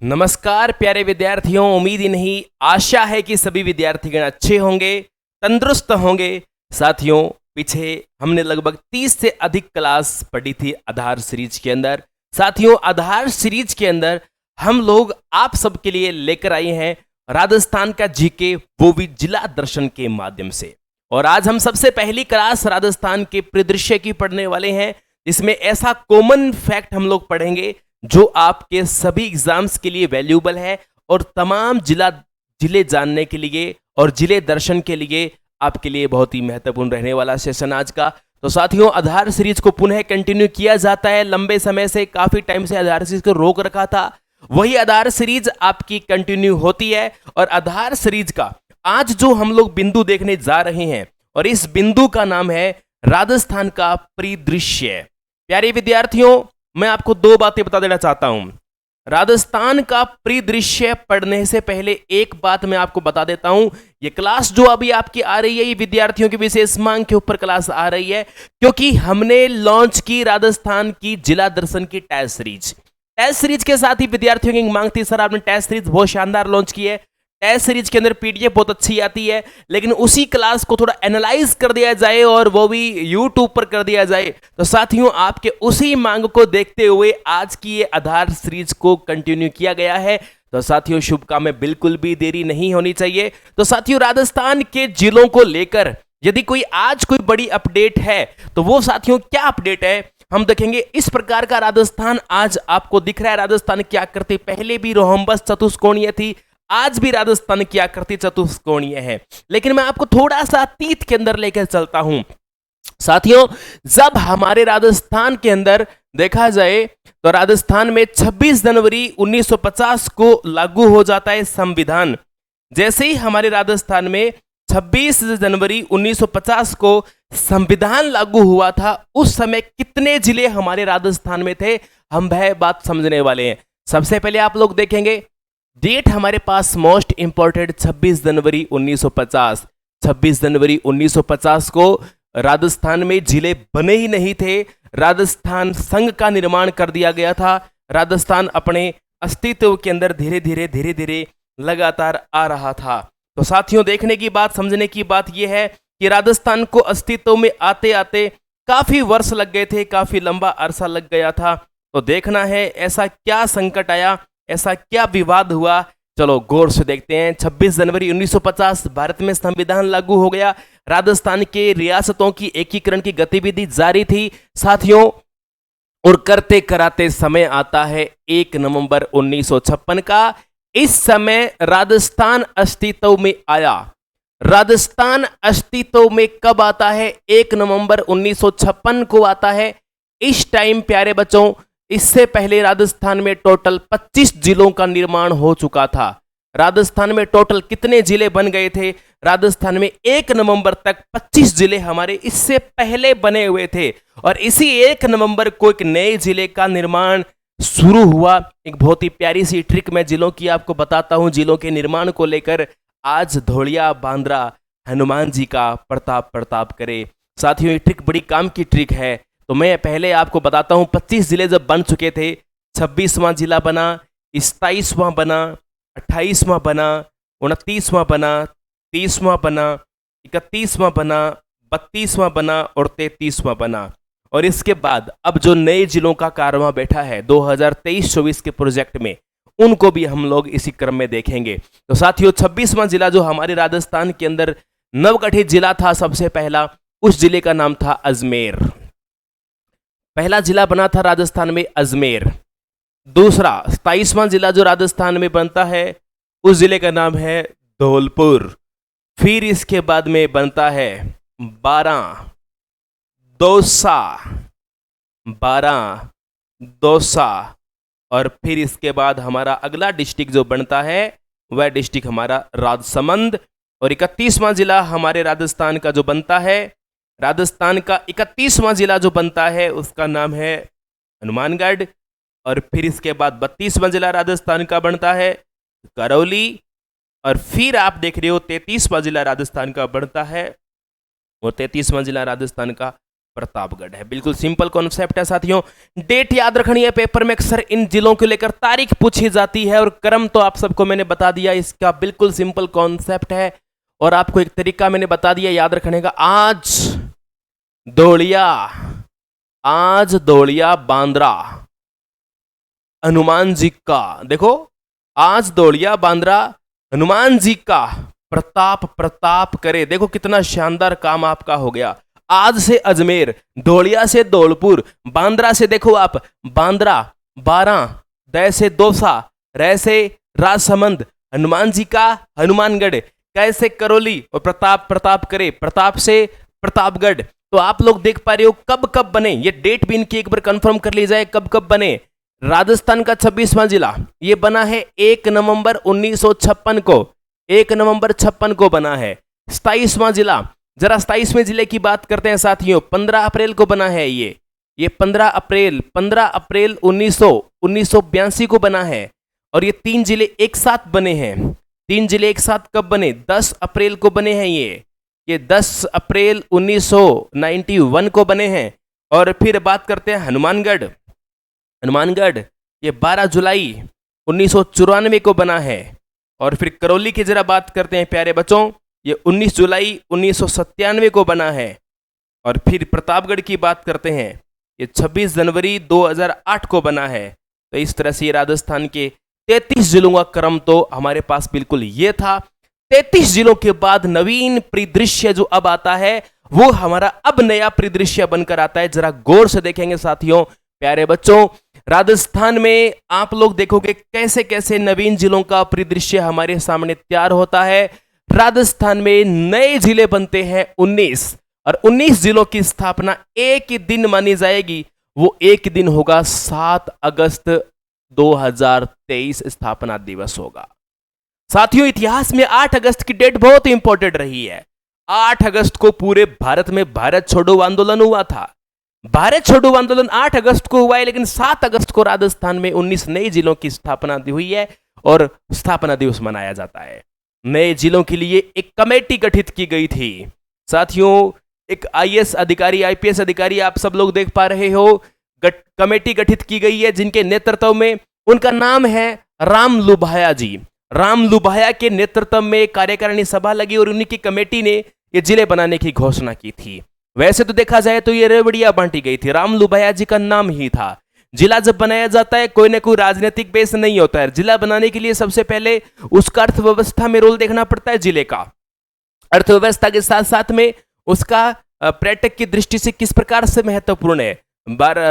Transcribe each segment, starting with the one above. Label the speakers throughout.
Speaker 1: नमस्कार प्यारे विद्यार्थियों, उम्मीद ही नहीं आशा है कि सभी विद्यार्थीगण अच्छे होंगे, तंदुरुस्त होंगे। साथियों, पीछे हमने लगभग 30 से अधिक क्लास पढ़ी थी आधार सीरीज के अंदर। साथियों, आधार सीरीज के अंदर हम लोग आप सबके लिए लेकर आए हैं राजस्थान का जीके, वो भी जिला दर्शन के माध्यम से। और आज हम सबसे पहली क्लास राजस्थान के परिदृश्य की पढ़ने वाले हैं, जिसमें ऐसा कॉमन फैक्ट हम लोग पढ़ेंगे जो आपके सभी एग्जाम्स के लिए वैल्यूएबल है और तमाम जिले जानने के लिए और जिले दर्शन के लिए आपके लिए बहुत ही महत्वपूर्ण रहने वाला सेशन आज का। तो साथियों, आधार सीरीज को पुनः कंटिन्यू किया जाता है। लंबे समय से, काफी टाइम से आधार सीरीज को रोक रखा था, वही आधार सीरीज आपकी कंटिन्यू होती है। और आधार सीरीज का आज जो हम लोग बिंदु देखने जा रहे हैं, और इस बिंदु का नाम है राजस्थान का परिदृश्य। प्यारे विद्यार्थियों, मैं आपको दो बातें बता देना चाहता हूं। राजस्थान का परिदृश्य पढ़ने से पहले एक बात मैं आपको बता देता हूं। ये क्लास जो अभी आपकी आ रही है, ये विद्यार्थियों की विशेष मांग के ऊपर क्लास आ रही है, क्योंकि हमने लॉन्च की राजस्थान की जिला दर्शन की टेस्ट सीरीज। टेस्ट सीरीज के साथ ही विद्यार्थियों की मांग थी, सर आपने टेस्ट सीरीज बहुत शानदार लॉन्च की है, टेस्ट सीरीज के अंदर पीडीएफ बहुत अच्छी आती है, लेकिन उसी क्लास को थोड़ा एनालाइज कर दिया जाए और वो भी यूट्यूब पर कर दिया जाए। तो साथियों, आपके उसी मांग को देखते हुए आज की ये आधार सीरीज को कंटिन्यू किया गया है। तो साथियों, शुभ काम में बिल्कुल भी देरी नहीं होनी चाहिए। तो साथियों, राजस्थान के जिलों को लेकर यदि कोई आज कोई बड़ी अपडेट है, तो वो साथियों क्या अपडेट है हम देखेंगे। इस प्रकार का राजस्थान आज आपको दिख रहा है। राजस्थान क्या करते, पहले भी रोहम्बस चतुष्कोणीय थी, आज भी राजस्थान की आकृति चतुष्कोणीय है, लेकिन मैं आपको थोड़ा सा अतीत के अंदर लेकर चलता हूं। साथियों, जब हमारे राजस्थान के अंदर देखा जाए तो राजस्थान में 26 जनवरी 1950 को लागू हो जाता है संविधान। जैसे ही हमारे राजस्थान में 26 जनवरी 1950 को संविधान लागू हुआ था, उस समय कितने जिले हमारे राजस्थान में थे, हम वह बात समझने वाले हैं। सबसे पहले आप लोग देखेंगे डेट हमारे पास मोस्ट इंपॉर्टेंट 26 जनवरी 1950। 26 जनवरी 1950 को राजस्थान में जिले बने ही नहीं थे, राजस्थान संघ का निर्माण कर दिया गया था। राजस्थान अपने अस्तित्व के अंदर धीरे धीरे लगातार आ रहा था। तो साथियों, देखने की बात, समझने की बात यह है कि राजस्थान को अस्तित्व में आते आते काफी वर्ष लग गए थे, काफी लंबा अरसा लग गया था। तो देखना है ऐसा क्या संकट आया, ऐसा क्या विवाद हुआ, चलो गौर से देखते हैं। 26 जनवरी 1950 भारत में संविधान लागू हो गया। राजस्थान के रियासतों की एकीकरण की गतिविधि जारी थी साथियों, और करते कराते समय आता है 1 नवंबर 1956 का। इस समय राजस्थान अस्तित्व में आया। राजस्थान अस्तित्व में कब आता है? 1 नवंबर 1956 को आता है। इस टाइम प्यारे बच्चों, इससे पहले राजस्थान में टोटल 25 जिलों का निर्माण हो चुका था। राजस्थान में टोटल कितने जिले बन गए थे? राजस्थान में 1 नवंबर तक 25 जिले हमारे इससे पहले बने हुए थे, और इसी 1 नवंबर को एक नए जिले का निर्माण शुरू हुआ। एक बहुत ही प्यारी सी ट्रिक मैं जिलों की आपको बताता हूं, जिलों के निर्माण को लेकर। आज धौलिया बांद्रा हनुमान जी का प्रताप करे। साथियों, ये ट्रिक बड़ी काम की ट्रिक है। तो मैं पहले आपको बताता हूं, 25 जिले जब बन चुके थे, 26वां जिला बना, 27वां बना, 28वां बना, 29वां बना, 30वां बना, 31वां बना, 32वां बना और 33वां बना। और इसके बाद अब जो नए जिलों का कारवां बैठा है 2023-24 के प्रोजेक्ट में, उनको भी हम लोग इसी क्रम में देखेंगे। तो साथियों, 26वां जिला जो हमारे राजस्थान के अंदर नवगठित जिला था सबसे पहला, उस जिले का नाम था अजमेर। पहला जिला बना था राजस्थान में अजमेर। दूसरा 27वां जिला जो राजस्थान में बनता है, उस जिले का नाम है धौलपुर। फिर इसके बाद में बनता है 12 दौसा, 12 दौसा, और फिर इसके बाद हमारा अगला डिस्ट्रिक्ट जो बनता है वह डिस्ट्रिक्ट हमारा राजसमंद। और 31वां जिला हमारे राजस्थान का जो बनता है, राजस्थान का 31वां जिला जो बनता है उसका नाम है हनुमानगढ़। और फिर इसके बाद 32वां जिला राजस्थान का बनता है करौली। और फिर आप देख रहे हो 33वां जिला राजस्थान का बनता है, और 33वां जिला राजस्थान का प्रतापगढ़ है। बिल्कुल सिंपल कॉन्सेप्ट है साथियों। डेट याद रखनी है, पेपर में अक्सर इन जिलों को लेकर तारीख पूछी जाती है और क्रम तो आप सबको मैंने बता दिया, इसका बिल्कुल सिंपल कॉन्सेप्ट है और आपको एक तरीका मैंने बता दिया याद रखने का। आज दौड़िया बांद्रा हनुमान जी का, देखो आज दौड़िया बांद्रा हनुमान जी का प्रताप करे। देखो कितना शानदार काम आपका हो गया। आज से अजमेर, दौड़िया से धौलपुर, बांद्रा से देखो आप बांद्रा, 12 द से दौसा, र से राजसमंद, हनुमान जी का हनुमानगढ़, कैसे करौली और प्रताप करे, प्रताप से प्रतापगढ़। तो आप लोग देख पा रहे हो कब कब बने, ये डेट भी इनकी एक बार कंफर्म कर ली जाए कब कब बने। राजस्थान का 26वां जिला ये बना है 1 नवंबर 1956 को, 1 नवंबर 56 को बना है। 27वां जिला, जरा 27वें जिले की बात करते हैं साथियों, 15 अप्रैल को बना है ये 15 अप्रैल 1982 को बना है। और ये 3 जिले एक साथ बने हैं। 3 जिले एक साथ कब बने? 10 अप्रैल को बने हैं ये 10 अप्रैल 1991 को बने हैं। और फिर बात करते हैं हनुमानगढ़ ये 12 जुलाई 1994 को बना है। और फिर करौली की जरा बात करते हैं प्यारे बच्चों, ये 19 जुलाई 1997 को बना है। और फिर प्रतापगढ़ की बात करते हैं, ये 26 जनवरी 2008 को बना है। तो इस तरह से राजस्थान के 33 जिलों का क्रम तो हमारे पास बिल्कुल ये था। 33 जिलों के बाद नवीन परिदृश्य जो अब आता है वो हमारा अब नया परिदृश्य बनकर आता है। जरा गौर से देखेंगे साथियों प्यारे बच्चों, राजस्थान में आप लोग देखोगे कैसे कैसे नवीन जिलों का परिदृश्य हमारे सामने तैयार होता है। राजस्थान में नए जिले बनते हैं 19 और 19 जिलों की स्थापना एक ही दिन मानी जाएगी। वो एक दिन होगा 7 अगस्त 2023 स्थापना दिवस होगा। साथियों इतिहास में 8 अगस्त की डेट बहुत इंपॉर्टेंट रही है। 8 अगस्त को पूरे भारत में भारत छोड़ो आंदोलन हुआ था। भारत छोड़ो आंदोलन 8 अगस्त को हुआ है, लेकिन 7 अगस्त को राजस्थान में 19 नए जिलों की स्थापना हुई है और स्थापना दिवस मनाया जाता है। नए जिलों के लिए एक कमेटी गठित की गई थी साथियों। एक आईएएस अधिकारी, आईपीएस अधिकारी आप सब लोग देख पा रहे हो, कमेटी गठित की गई है जिनके नेतृत्व में, उनका नाम है राम लुभाया जी। राम लुभाया के नेतृत्व में कार्यकारिणी सभा लगी और उन्हीं की कमेटी ने ये जिले बनाने की घोषणा की थी। वैसे तो देखा जाए तो ये रेवड़िया बांटी गई थी, राम लुभाया जी का नाम ही था। जिला जब बनाया जाता है कोई ना कोई राजनीतिक बेस नहीं होता है। जिला बनाने के लिए सबसे पहले उसका अर्थव्यवस्था में रोल देखना पड़ता है जिले का। अर्थव्यवस्था के साथ साथ में उसका पर्यटक की दृष्टि से किस प्रकार से महत्वपूर्ण है,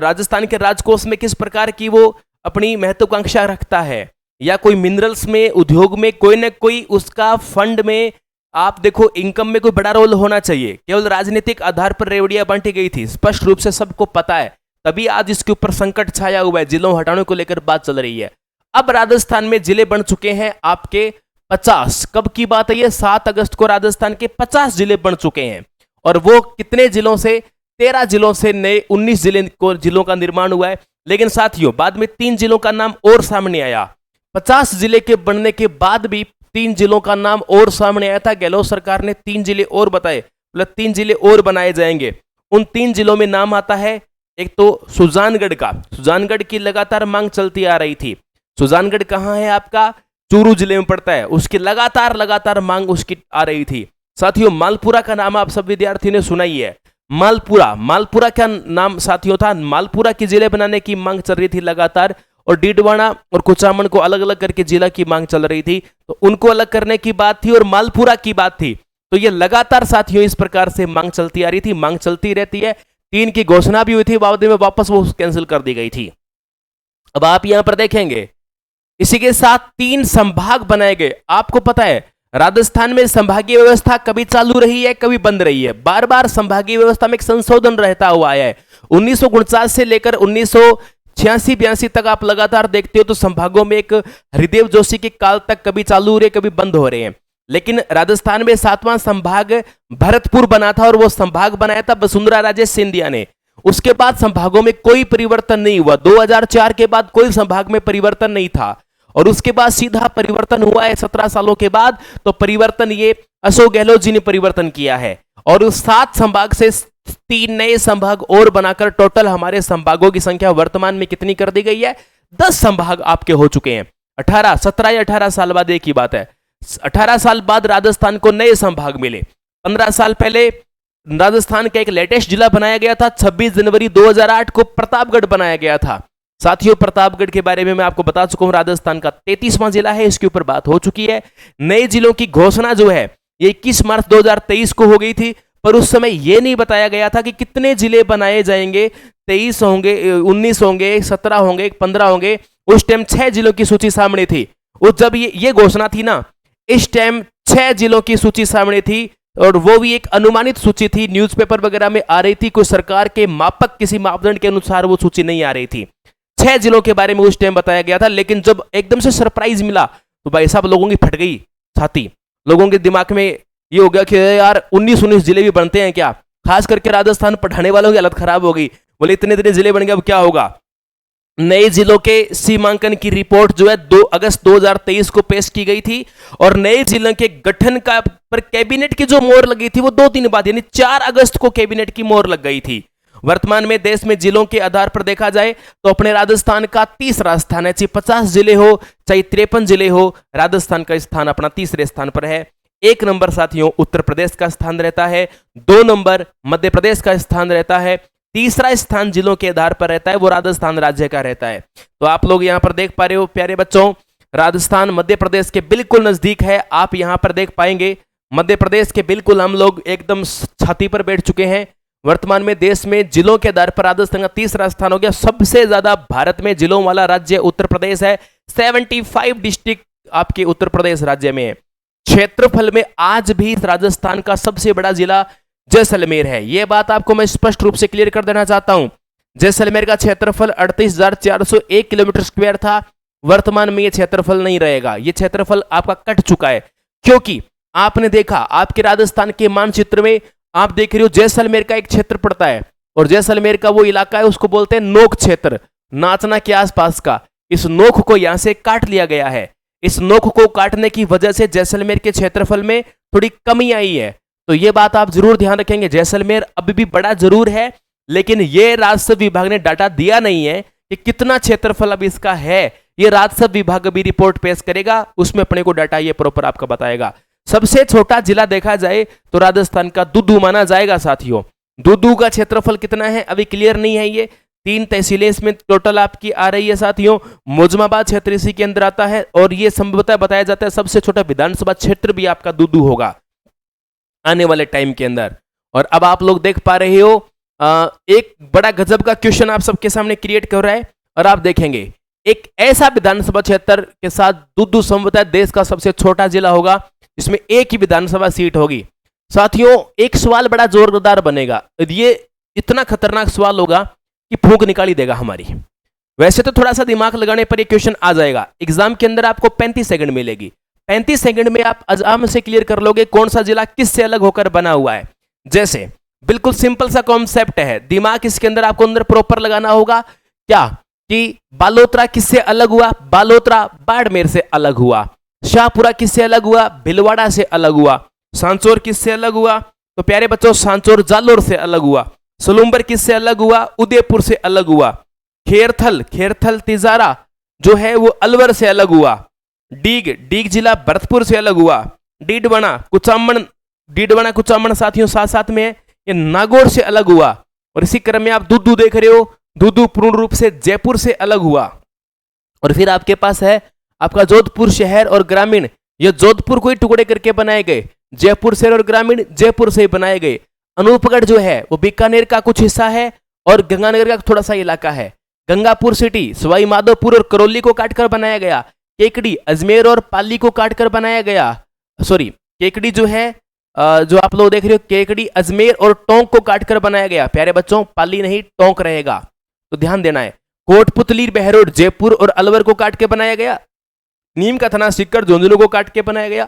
Speaker 1: राजस्थान के राजकोष में किस प्रकार की वो अपनी महत्वाकांक्षा रखता है, या कोई मिनरल्स में, उद्योग में कोई ना कोई उसका फंड में आप देखो इनकम में कोई बड़ा रोल होना चाहिए। केवल राजनीतिक आधार पर रेवड़िया बांटी गई थी, स्पष्ट रूप से सबको पता है, तभी आज इसके ऊपर संकट छाया हुआ है, जिलों हटाने को लेकर बात चल रही है। अब राजस्थान में जिले बन चुके हैं आपके 50। कब की बात है ये? 7 अगस्त को राजस्थान के 50 जिले बन चुके हैं। और वो कितने जिलों से? 13 जिलों से नए 19 जिलों का निर्माण हुआ है। लेकिन साथियों बाद में 3 जिलों का नाम और सामने आया। 50 जिले के बनने के बाद भी 3 जिलों का नाम और सामने आया था। गहलोत सरकार ने 3 जिले और बताए, मतलब 3 जिले और बनाए जाएंगे। उन 3 जिलों में नाम आता है एक तो सुजानगढ़ का। सुजानगढ़ की लगातार मांग चलती आ रही थी। सुजानगढ़ कहां है आपका? चूरू जिले में पड़ता है। उसकी लगातार मांग उसकी आ रही थी। साथियों मालपुरा का नाम आप सब विद्यार्थी ने सुना ही है। मालपुरा क्या नाम साथियों था? मालपुरा की जिले बनाने की मांग चल रही थी लगातार, और डीडवाना और कुचामन को अलग अलग करके जिला की मांग चल रही थी, तो उनको अलग करने की बात थी और मालपुरा की बात थी। तो ये लगातार साथियों इस प्रकार से मांग चलती आ रही थी, मांग चलती रहती है। 3 की घोषणा भी हुई थी, बाद में वापस वो कैंसिल कर दी गई थी। अब आप यहां पर देखेंगे इसी के साथ 3 संभाग बनाए गए। आपको पता है राजस्थान में संभागीय व्यवस्था कभी चालू रही है, कभी बंद रही है। बार बार संभागीय व्यवस्था में एक संशोधन रहता हुआ आया है। 1949 से लेकर 1986-82 तक आप लगातार देखते हो तो संभागों में एक हरिदेव जोशी के काल तक कभी चालू हो रहे, कभी बंद हो रहे हैं। लेकिन राजस्थान में 7वां संभाग भरतपुर बना था और वो संभाग बनाया था वसुंधरा राजे सिंधिया ने। उसके बाद संभागों में कोई परिवर्तन नहीं हुआ। 2004 के बाद कोई संभाग में परिवर्तन नहीं था और उसके बाद सीधा परिवर्तन हुआ है 17 सालों के बाद। तो परिवर्तन ये अशोक गहलोत जी ने परिवर्तन किया है और उस 7 संभाग से 3 नए संभाग और बनाकर टोटल हमारे संभागों की संख्या वर्तमान में कितनी कर दी गई है? 10 संभाग आपके हो चुके हैं। 17 या 18 साल बाद एक ही बात है। 18 साल बाद राजस्थान को नए संभाग मिले। 15 साल पहले राजस्थान का एक लेटेस्ट जिला बनाया गया था। 26 जनवरी 2008 को प्रतापगढ़ बनाया गया था। साथियों, प्रतापगढ़ के बारे में मैं आपको बता चुका हूं, राजस्थान का 33वां जिला है, इसके ऊपर बात हो चुकी है। नए जिलों की घोषणा जो है ये 21 मार्च 2023 को हो गई थी, पर उस समय यह नहीं बताया गया था कि कितने जिले बनाए जाएंगे। 23 होंगे, 19 होंगे, 17 होंगे, 15 होंगे। उस टाइम 6 जिलों की सूची सामने थी। उस जब ये घोषणा थी ना, इस टाइम 6 जिलों की सूची सामने थी, और वो भी एक अनुमानित सूची थी, न्यूज़पेपर वगैरह में आ रही थी। कोई सरकार के मापक किसी मापदंड के अनुसार वो सूची नहीं आ रही थी। 6 जिलों के बारे में उस टाइम बताया गया था, लेकिन जब एकदम से सरप्राइज मिला तो भाई साहब लोगों की फट गई छाती। लोगों के दिमाग में ये हो गया कि यार 19 जिले भी बनते हैं क्या? खास करके राजस्थान पढ़ाने वालों की हालत खराब हो गई। बोले इतने जिले बन गए, अब क्या होगा? नए जिलों के सीमांकन की रिपोर्ट जो है 2 अगस्त 2023 को पेश की गई थी, और नए जिलों के गठन का पर कैबिनेट की जो मोहर लगी थी वो 2-3 बाद, यानी 4 अगस्त को कैबिनेट की मोहर लग गई थी। वर्तमान में देश में जिलों के आधार पर देखा जाए तो अपने राजस्थान का तीसरा स्थान है। चाहे 50 जिले हो, चाहे 53 जिले हो, राजस्थान का स्थान अपना तीसरे स्थान पर है। 1 नंबर साथियों उत्तर प्रदेश का स्थान रहता है, 2 नंबर मध्य प्रदेश का स्थान रहता है, तीसरा स्थान जिलों के आधार पर रहता है वो राजस्थान राज्य का रहता है। तो आप लोग यहां पर देख पा रहे हो प्यारे बच्चों, राजस्थान मध्य प्रदेश के बिल्कुल नजदीक है। आप यहां पर देख पाएंगे मध्य प्रदेश के बिल्कुल हम लोग एकदम छाती पर बैठ चुके हैं। वर्तमान में देश में जिलों के आधार पर राजस्थान का तीसरा स्थान हो गया। सबसे ज्यादा भारत में जिलों वाला राज्य उत्तर प्रदेश है। 75 डिस्ट्रिक्ट आपके उत्तर प्रदेश राज्य में है। क्षेत्रफल में आज भी राजस्थान का सबसे बड़ा जिला जैसलमेर है। यह बात आपको मैं स्पष्ट रूप से क्लियर कर देना चाहता हूं। जैसलमेर का क्षेत्रफल 38,401 किलोमीटर स्क्वायर था। वर्तमान में यह क्षेत्रफल नहीं रहेगा, यह क्षेत्रफल आपका कट चुका है, क्योंकि आपने देखा आपके राजस्थान के मानचित्र में आप देख रहे हो जैसलमेर का एक क्षेत्र पड़ता है, और जैसलमेर का वो इलाका है उसको बोलते हैं नोक क्षेत्र, नाचना के आसपास का। इस नोक को यहां से काट लिया गया है। इस नोक को काटने की वजह से जैसलमेर के क्षेत्रफल में थोड़ी कमी आई है। तो ये बात आप जरूर ध्यान रखेंगे। जैसलमेर अभी भी बड़ा जरूर है, लेकिन ये राजस्व विभाग ने डाटा दिया नहीं है कि कितना क्षेत्रफल अब इसका है। ये राजस्व विभाग अभी रिपोर्ट पेश करेगा, उसमें अपने को डाटा ये प्रॉपर आपका बताएगा। सबसे छोटा जिला देखा जाए तो राजस्थान का दुदू माना जाएगा साथियों। दुदू का क्षेत्रफल कितना है अभी क्लियर नहीं है। ये 3 तहसीलें इसमें टोटल आपकी आ रही है साथियों। मोजमाबाद क्षेत्र इसी के अंदर आता है, और ये संभवतः बताया जाता है सबसे छोटा विधानसभा क्षेत्र भी आपका दुदू होगा आने वाले टाइम के अंदर। और अब आप लोग देख पा रहे हो एक बड़ा गजब का क्वेश्चन आप सबके सामने क्रिएट कर रहा है, और आप देखेंगे एक ऐसा विधानसभा क्षेत्र के साथ दुदू संभवतः देश का सबसे छोटा जिला होगा, इसमें एक ही विधानसभा सीट होगी। साथियों एक सवाल बड़ा जोरदार बनेगा, ये इतना खतरनाक सवाल होगा कि फूंक निकाली देगा हमारी। वैसे तो थोड़ा सा दिमाग लगाने पर ये क्वेश्चन आ जाएगा। एग्जाम के अंदर आपको 35 सेकंड मिलेगी। 35 सेकंड में आप आराम से क्लियर कर लोगे कौन सा जिला किससे अलग होकर बना हुआ है। जैसे बिल्कुल सिंपल सा कॉन्सेप्ट है, दिमाग इसके अंदर आपको अंदर प्रॉपर लगाना होगा। क्या कि बालोतरा किससे अलग हुआ? बालोतरा बाड़मेर से अलग हुआ। शाहपुरा किससे अलग हुआ? भीलवाड़ा से अलग हुआ। सांचौर किससे अलग हुआ? तो प्यारे बच्चों सांचौर जालोर से अलग हुआ। सलूम्बर किससे अलग हुआ? उदयपुर से अलग हुआ। खेरथल तिजारा जो है वो अलवर से अलग हुआ। डीग जिला भरतपुर से अलग हुआ। डीडवाना कुचामन साथियों साथ साथ में ये नागौर से अलग हुआ। और इसी क्रम में आप दुदू देख रहे हो, दुदू पूर्ण रूप से जयपुर से अलग हुआ। और फिर आपके पास है आपका जोधपुर शहर और ग्रामीण, ये जोधपुर को ही टुकड़े करके बनाए गए। जयपुर शहर और ग्रामीण जयपुर से ही बनाए गए। अनूपगढ़ जो है वो बीकानेर का कुछ हिस्सा है, और गंगानगर का थोड़ा सा इलाका है। गंगापुर सिटी सवाई माधोपुर और करौली को काटकर बनाया गया। केकड़ी अजमेर और पाली को काटकर बनाया गया। सॉरी, केकड़ी जो है जो आप लोग देख रहे हो, केकड़ी अजमेर और टोंक को काटकर बनाया गया। प्यारे बच्चों पाली नहीं टोंक रहेगा, तो ध्यान देना है। कोटपुतली बहरोड जयपुर और अलवर को काट के बनाया गया। नीम का थना सिक्कर झुंझुनू को काट के बनाया गया।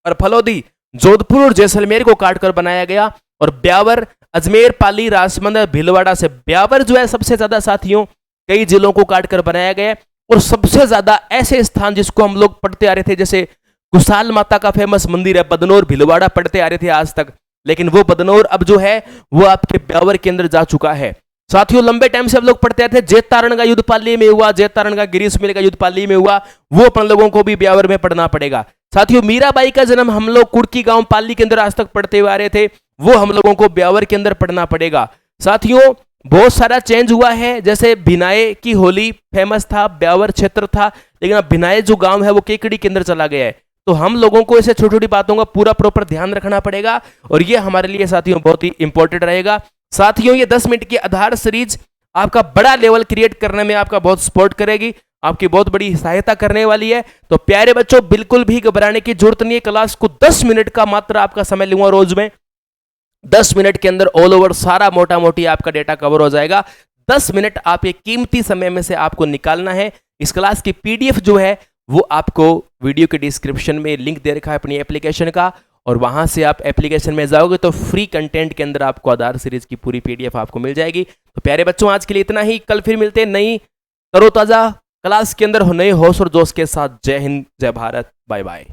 Speaker 1: और फलोदी जोधपुर और जैसलमेर को काटकर बनाया गया। और ब्यावर अजमेर पाली राजमंद भीलवाड़ा से, ब्यावर जो है सबसे ज्यादा साथियों कई जिलों को काटकर बनाया गया। और सबसे ज्यादा ऐसे स्थान जिसको हम लोग पढ़ते आ रहे थे, जैसे कुशाल माता का फेमस मंदिर है बदनौर भीलवाड़ा, पढ़ते आ रहे थे आज तक, लेकिन वो बदनौर अब जो है वो आपके ब्यावर के अंदर जा चुका है। साथियों लंबे टाइम से हम लोग पढ़ते थे जेत तारण का युद्ध पाली में हुआ, जेत तारण का गिरीश मिल का युद्ध पाली में हुआ, वो अपन लोगों को भी ब्यावर में पढ़ना पड़ेगा। साथियों मीराबाई का जन्म हम लोग कुड़की गांव पाली के अंदर आज तक पढ़ते हुए आ रहे थे, वो हम लोगों को ब्यावर के अंदर पढ़ना पड़ेगा। साथियों बहुत सारा चेंज हुआ है, जैसे भिनाए की होली फेमस था, ब्यावर क्षेत्र था, लेकिन अब भिनाए जो गांव है वो केकड़ी के अंदर चला गया है। तो हम लोगों को ऐसे छोटी छोटी बातों का पूरा प्रॉपर ध्यान रखना पड़ेगा और ये हमारे लिए साथियों बहुत ही इंपॉर्टेंट रहेगा। साथियों ये 10 मिनट की आधार सीरीज आपका बड़ा लेवल क्रिएट करने में आपका बहुत सपोर्ट करेगी, आपकी बहुत बड़ी सहायता करने वाली है। तो प्यारे बच्चों बिल्कुल भी घबराने की जरूरत नहीं है। क्लास को 10 मिनट का मात्र आपका समय लूंगा रोज में, 10 मिनट के अंदर ऑल ओवर सारा मोटा मोटी आपका डेटा कवर हो जाएगा। 10 मिनट आपके कीमती समय में से आपको निकालना है। इस क्लास की पीडीएफ जो है वो आपको वीडियो के डिस्क्रिप्शन में लिंक दे रखा है अपनी एप्लीकेशन का, और वहां से आप एप्लीकेशन में जाओगे तो फ्री कंटेंट के अंदर आपको आधार सीरीज की पूरी पीडीएफ आपको मिल जाएगी। तो प्यारे बच्चों आज के लिए इतना ही, कल फिर मिलते हैं नई तरोताजा क्लास के अंदर नए होश और जोश के साथ। जय हिंद, जय भारत, बाय बाय।